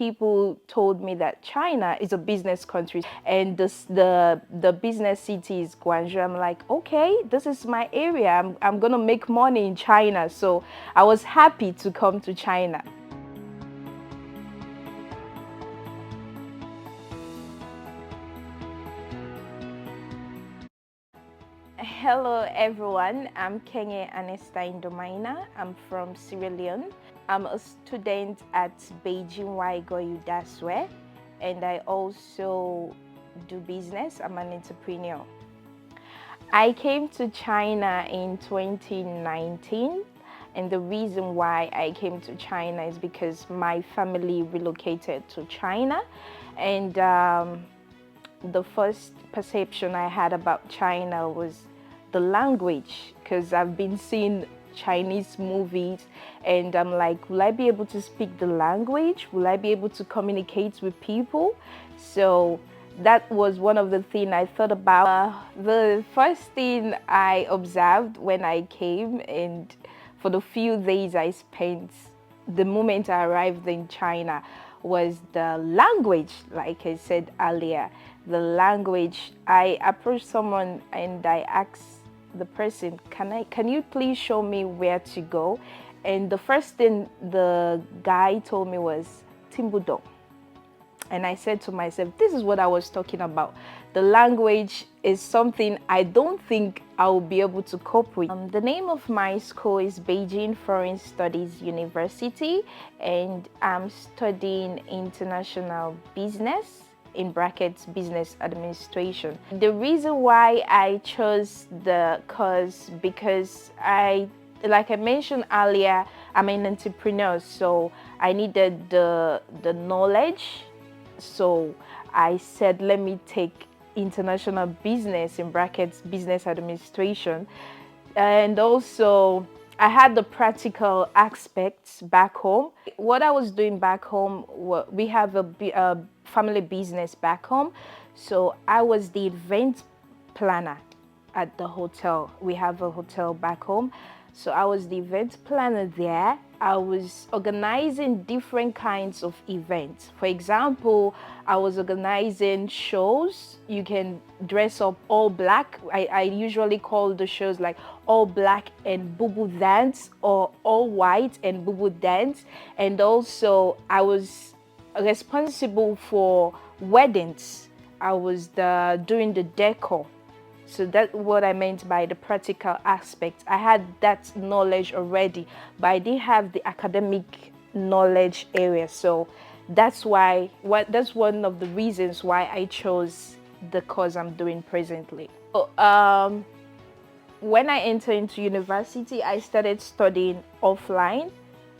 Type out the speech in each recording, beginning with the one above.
People told me that China is a business country and the business city is Guangzhou. I'm like, okay, this is my area. I'm gonna make money in China. So I was happy to come to China. Hello everyone, I'm Kanyeh Domaina. I'm from Sierra Leone. I'm a student at Beijing Waigoyu Daswe, and I also do business. I'm an entrepreneur. I came to China in 2019, and the reason why I came to China is because my family relocated to China, and the first perception I had about China was the language, because I've been seeing Chinese movies and I'm like, will I be able to speak the language? Will I be able to communicate with people? So that was one of the things I thought about. The first thing I observed when I came, and for the few days I spent the moment I arrived in China, was the language. Like I said earlier, the language. I approached someone and I asked the person, can you please show me where to go? And the first thing the guy told me was Timbudong. And I said to myself, this is what I was talking about. The language is something I don't think I will be able to cope with. The name of my school is Beijing Foreign Studies University, and I'm studying international business, in brackets business administration. The reason why I chose the course, because like I mentioned earlier, I'm an entrepreneur, so I needed the knowledge. So I said, let me take international business, in brackets business administration. And also I had the practical aspects back home. What I was doing back home, we have a family business back home. So I was the event planner at the hotel. We have a hotel back home. So I was the event planner there. I was organizing different kinds of events. For example, I was organizing shows. You can dress up all black. I usually call the shows like all black and bubu dance, or all white and bubu dance. And also I was responsible for weddings. I was doing the decor. So that's what I meant by the practical aspect. I had that knowledge already, but I didn't have the academic knowledge area. So that's that's one of the reasons why I chose the course I'm doing presently. So, when I entered into university, I started studying offline.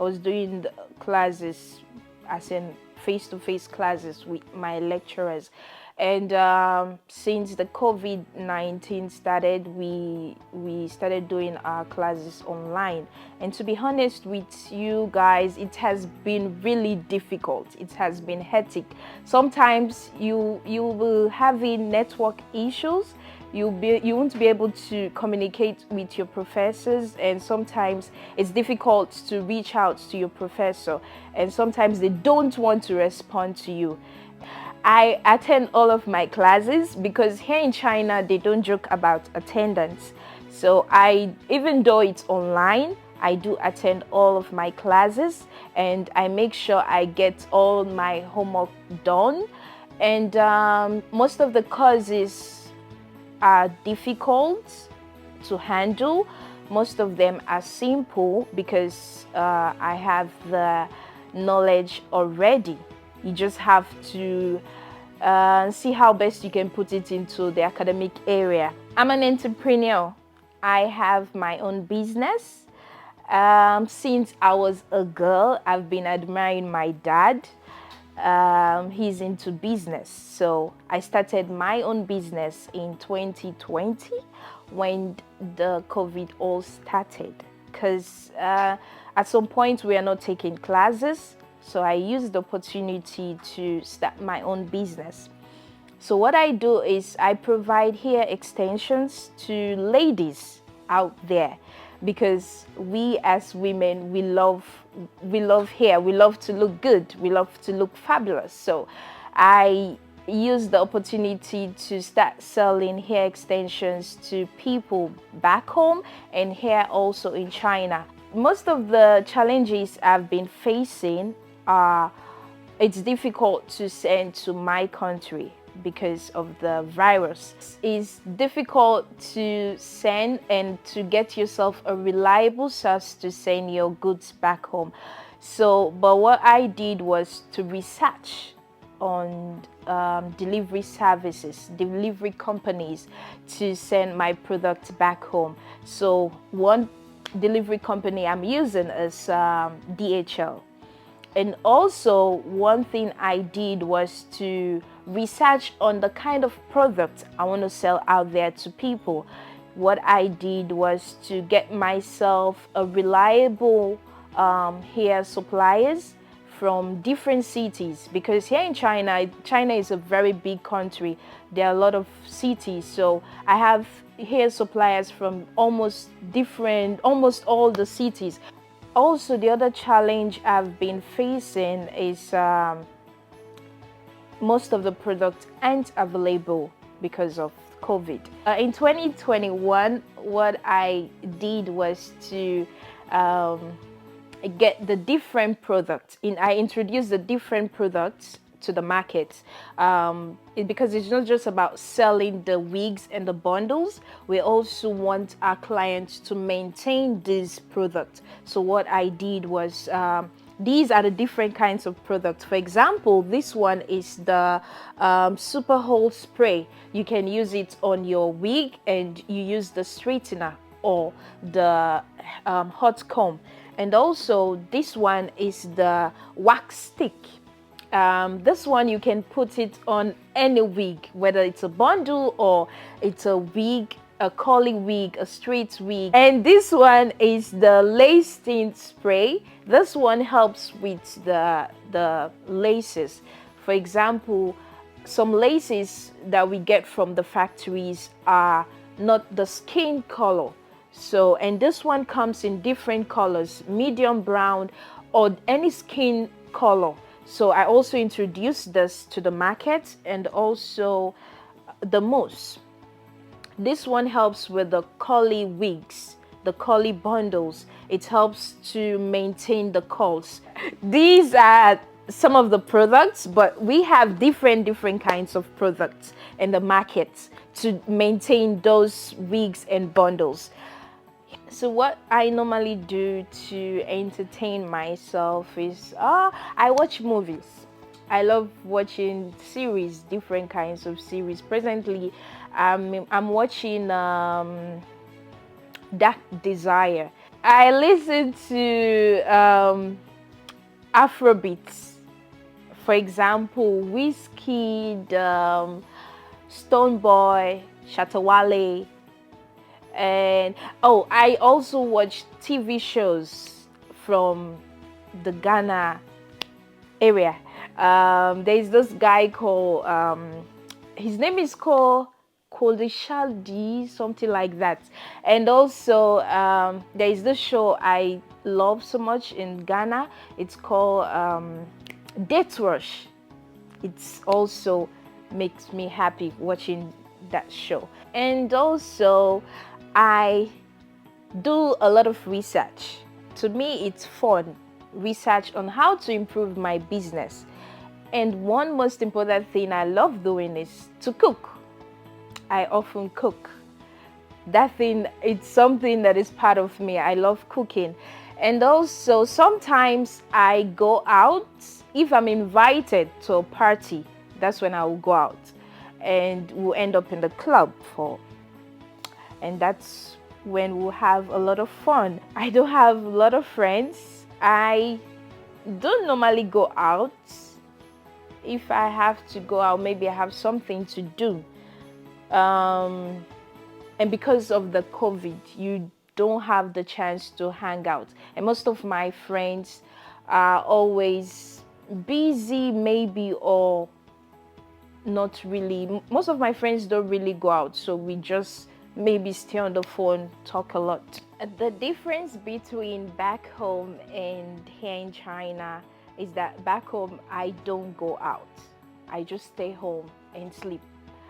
I was doing the classes, as in face-to-face classes with my lecturers. And since the COVID-19 started, we started doing our classes online. And to be honest with you guys, it has been really difficult. It has been hectic. Sometimes you will having network issues. You won't be able to communicate with your professors, and sometimes it's difficult to reach out to your professor, and sometimes they don't want to respond to you. I attend all of my classes because here in China they don't joke about attendance. So even though it's online, I do attend all of my classes and I make sure I get all my homework done. And most of the courses are difficult to handle. Most of them are simple because I have the knowledge already. You just have to see how best you can put it into the academic area. I'm an entrepreneur. I have my own business. Since I was a girl, I've been admiring my dad. He's into business. So I started my own business in 2020 when the COVID all started. Because at some point we are not taking classes. So I used the opportunity to start my own business. So what I do is I provide hair extensions to ladies out there. because we as women, we love hair, we love to look good, we love to look fabulous. So I used the opportunity to start selling hair extensions to people back home and hair also in China. Most of the challenges I've been facing are, it's difficult to send to my country because of the virus. It's difficult to send and to get yourself a reliable source to send your goods back home. So, but what I did was to research on delivery services, delivery companies to send my product back home. So one delivery company I'm using is DHL. And also one thing I did was to research on the kind of product I want to sell out there to people. What I did was to get myself a reliable hair suppliers from different cities, because here in China is a very big country. There are a lot of cities, so I have hair suppliers from almost all the cities. Also, the other challenge I've been facing is most of the products aren't available because of COVID. In 2021, what I did was to get the different products. I introduced the different products to the market because it's not just about selling the wigs and the bundles. We also want our clients to maintain these products. So what I did was these are the different kinds of products. For example, this one is the super hold spray. You can use it on your wig and you use the straightener or the hot comb. And also this one is the wax stick. This one you can put it on any wig, whether it's a bundle or it's a wig, a curly wig, a straight wig. And this one is the lace tint spray. This one helps with the laces. For example, some laces that we get from the factories are not the skin color. So, and this one comes in different colors, medium brown or any skin color. So I also introduced this to the market, and also the mousse. This one helps with the curly wigs, the curly bundles. It helps to maintain the curls. These are some of the products, but we have different kinds of products in the market to maintain those wigs and bundles. So what I normally do to entertain myself is I watch movies. I love watching series, different kinds of series. Presently, I'm watching Dark Desire. I listen to Afrobeats. For example, Wizkid, Stonebwoy, Shatawale. And I also watch TV shows from the Ghana area. There's this guy called his name is called Kojo, something like that. And also there's this show I love so much in Ghana. It's called Date Rush. It's also makes me happy watching that show. And also I do a lot of research. To me, it's fun. Research on how to improve my business. And one most important thing I love doing is to cook. I often cook. That thing, it's something that is part of me. I love cooking. And also sometimes I go out. If I'm invited to a party, that's when I will go out. And we'll end up in the club and that's when we'll have a lot of fun. I don't have a lot of friends. I don't normally go out. If I have to go out, maybe I have something to do. And because of the COVID, you don't have the chance to hang out. And most of my friends are always busy, maybe, or not really. Most of my friends don't really go out, so we just maybe stay on the phone, talk a lot. The difference between back home and here in China is that back home I don't go out. I just stay home and sleep.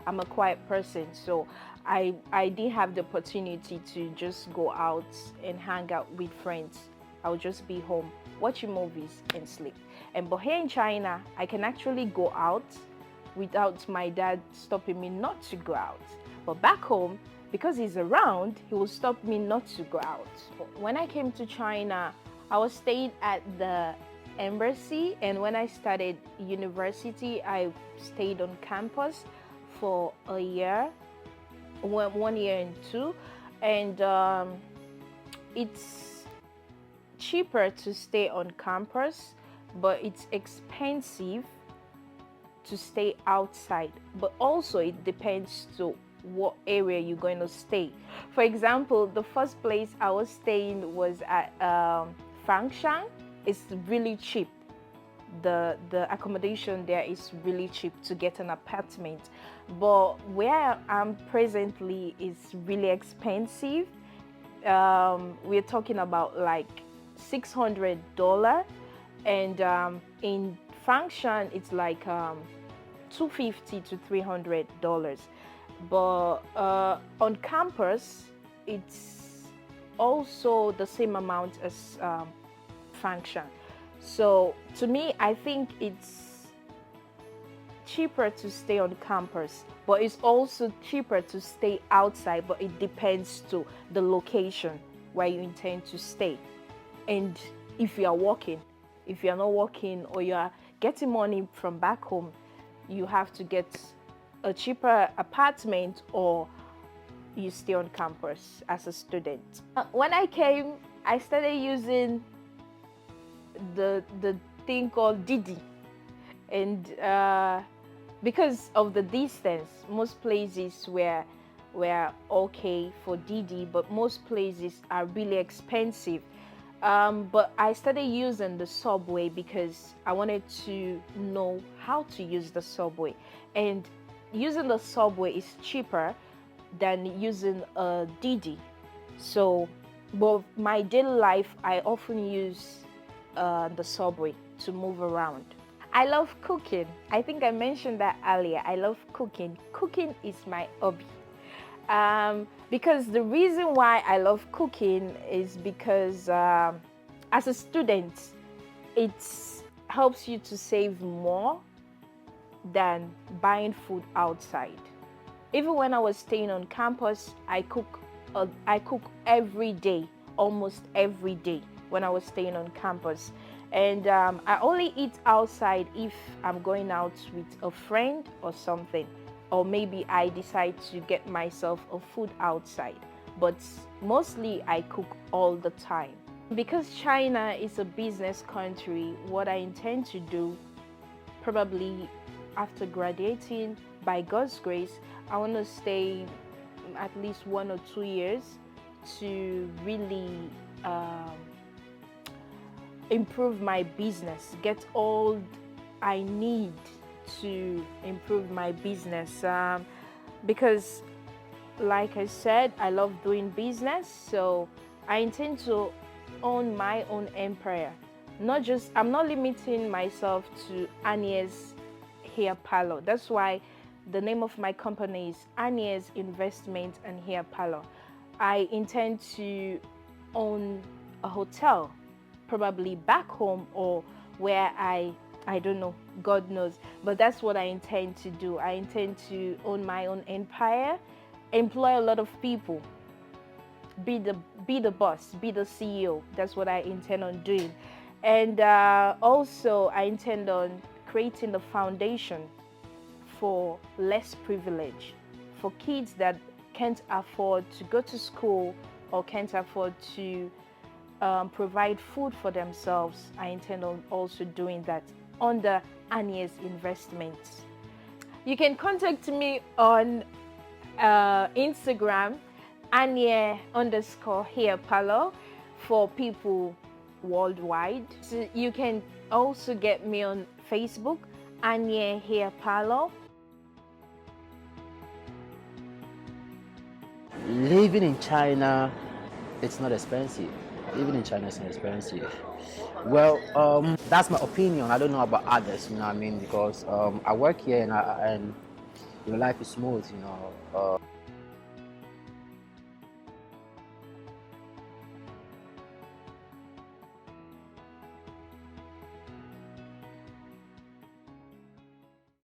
I'm a quiet person, so I didn't have the opportunity to just go out and hang out with friends. I'll just be home watching movies and sleep. But here in China, I can actually go out without my dad stopping me not to go out. But back home, because he's around, he will stop me not to go out. When I came to China, I was staying at the embassy, and when I started university, I stayed on campus for a year, 1 year and 2, and it's cheaper to stay on campus, but it's expensive to stay outside. But also it depends to what area you're going to stay. For example, the first place I was staying was at Fangshan. It's really cheap. The accommodation there is really cheap to get an apartment, but where I'm presently is really expensive. We're talking about like $600, and in Fangshan it's like $250 to $300. But on campus it's also the same amount as Fangshan. So to me, I think it's cheaper to stay on campus, but it's also cheaper to stay outside, but it depends to the location where you intend to stay. And if you are working, if you are not working, or you are getting money from back home, you have to get a cheaper apartment, or you stay on campus as a student. When I came, I started using the thing called Didi, and because of the distance, most places were okay for Didi, but most places are really expensive. But I started using the subway because I wanted to know how to use the subway, and using the subway is cheaper than using a Didi. So, but my daily life, I often use the subway to move around. I love cooking. I think I mentioned that earlier. I love cooking. Cooking is my hobby. Because the reason why I love cooking is because as a student, it helps you to save more than buying food outside. Even when I was staying on campus, I cook every day, almost every day when I was staying on campus. And I only eat outside if I'm going out with a friend or something, or maybe I decide to get myself a food outside. But mostly I cook all the time. Because China is a business country, what I intend to do, probably after graduating, by God's grace, I want to stay at least 1 or 2 years to really improve my business, get all I need to improve my business, because like I said, I love doing business. So I intend to own my own empire. I'm not limiting myself to Kanyeh's hair parlor. That's why the name of my company is Kanyeh's Investment and Hair Parlor. I intend to own a hotel, probably back home or where I don't know, God knows, but that's what I intend to do. I intend to own my own empire, employ a lot of people, be the boss, be the CEO. That's what I intend on doing. And also I intend on creating a foundation for less privilege, for kids that can't afford to go to school or can't afford to provide food for themselves. I intend on also doing that under Kanyeh's Investments. You can contact me on Instagram, Kanyeh_hair parlor, for people worldwide. So you can also get me on Facebook, Kanyeh hair parlor. Living in China, it's not expensive. Living in China is not expensive. Well, that's my opinion. I don't know about others, you know what I mean? Because I work here and life is smooth, you know.